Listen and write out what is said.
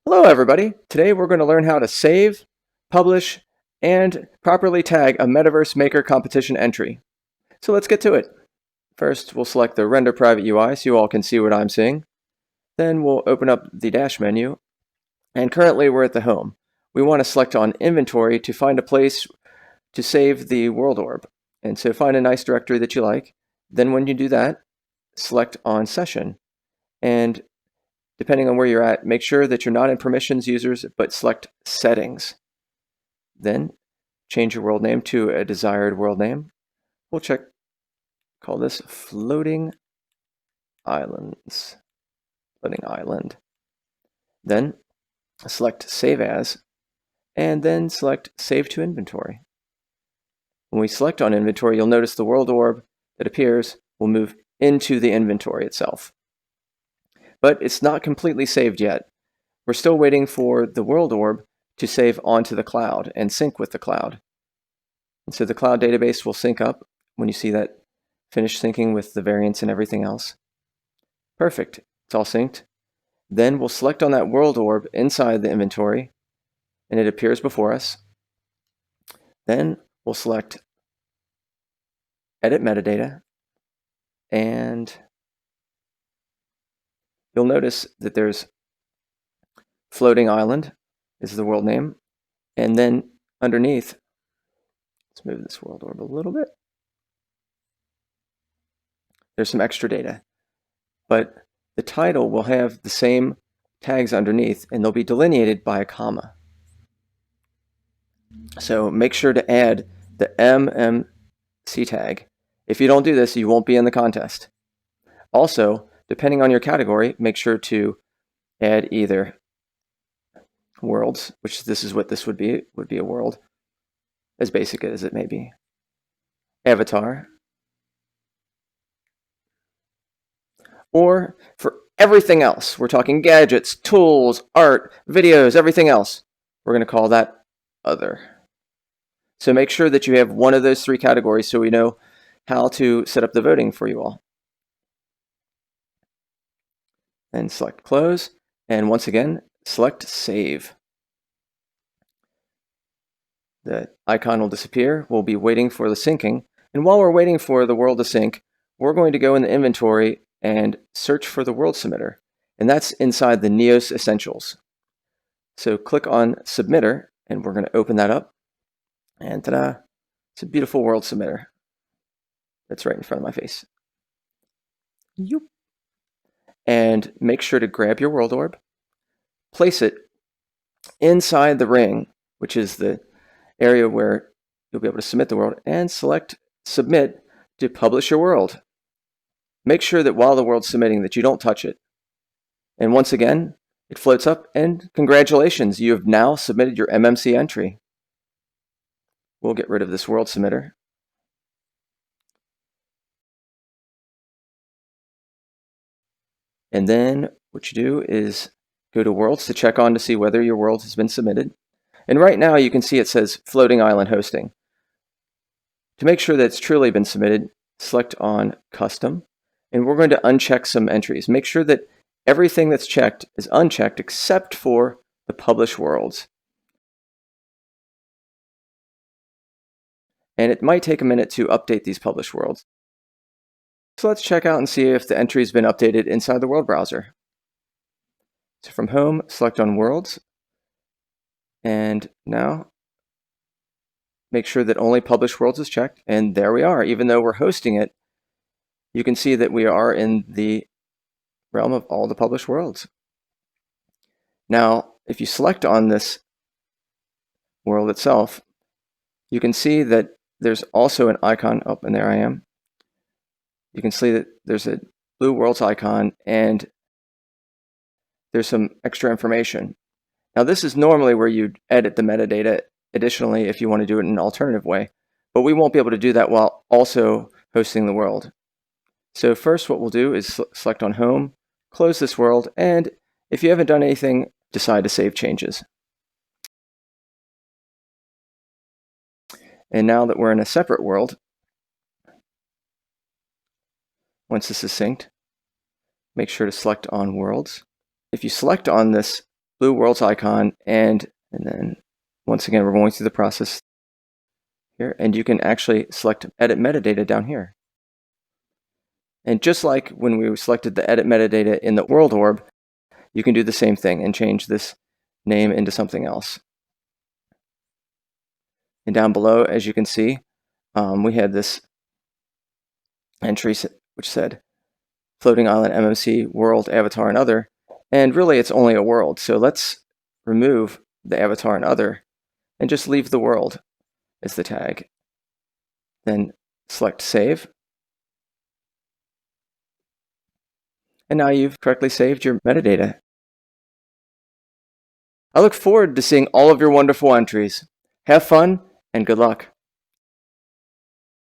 Hello everybody! Today we're going to learn how to save, publish, and properly tag a Metaverse Maker competition entry. So let's get to it. First, we'll select the Render Private UI so you all can see what I'm seeing. Then we'll open up the Dash menu, and currently we're at the Home. We want to select on Inventory to find a place to save the World Orb. And so find a nice directory that you like. Then when you do that, select on Session. And depending on where you're at, make sure that you're not in permissions users, but select settings. Then change your world name to a desired world name. We'll call this Floating Islands. Floating Island. Then select Save As, and then select Save to Inventory. When we select on Inventory, you'll notice the world orb that appears will move into the inventory itself. But it's not completely saved yet. We're still waiting for the world orb to save onto the cloud and sync with the cloud. And so the cloud database will sync up when you see that finish syncing with the variants and everything else. Perfect, it's all synced. Then we'll select on that world orb inside the inventory and it appears before us. Then we'll select Edit Metadata, and you'll notice that there's Floating Island is the world name, and then underneath, let's move this world orb a little bit, there's some extra data, but the title will have the same tags underneath and they'll be delineated by a comma. So make sure to add the MMC tag. If you don't do this, you won't be in the contest. Also, depending on your category, make sure to add either worlds, which this is what this would be a world, as basic as it may be, avatar, or for everything else, we're talking gadgets, tools, art, videos, everything else, we're going to call that other. So make sure that you have one of those three categories so we know how to set up the voting for you all. And select close, and once again, select save. The icon will disappear. We'll be waiting for the syncing. And while we're waiting for the world to sync, we're going to go in the inventory and search for the world submitter. And that's inside the Neos Essentials. So click on Submitter, and we're going to open that up. And ta-da, it's a beautiful world submitter. That's right in front of my face. Yoop. And make sure to grab your world orb, place it inside the ring, which is the area where you'll be able to submit the world, and select Submit to publish your world. Make sure that while the world's submitting that you don't touch it. And once again, it floats up, and congratulations, you have now submitted your MMC entry. We'll get rid of this world submitter. And then what you do is go to Worlds to check on to see whether your world has been submitted. And right now you can see it says Floating Island Hosting. To make sure that it's truly been submitted, select on Custom, and we're going to uncheck some entries. Make sure that everything that's checked is unchecked except for the Publish Worlds. And it might take a minute to update these Publish Worlds. So let's check out and see if the entry has been updated inside the world browser. So from Home, select on Worlds, and now make sure that only Publish Worlds is checked, and there we are. Even though we're hosting it, you can see that we are in the realm of all the published worlds. Now, if you select on this world itself, you can see that there's also an icon up, and there I am. You can see that there's a blue worlds icon, and there's some extra information. Now, this is normally where you'd edit the metadata additionally if you want to do it in an alternative way, but we won't be able to do that while also hosting the world. So first what we'll do is select on Home, close this world, and if you haven't done anything, decide to save changes. And now that we're in a separate world, once this is synced, make sure to select on Worlds. If you select on this blue worlds icon, and then once again, we're going through the process here, and you can actually select edit metadata down here. And just like when we selected the edit metadata in the world orb, you can do the same thing and change this name into something else. And down below, as you can see, we had this entry which said floating island MMC world avatar and other, and really it's only a world. So let's remove the avatar and other and just leave the world as the tag. Then select save. And now you've correctly saved your metadata. I look forward to seeing all of your wonderful entries. Have fun and good luck.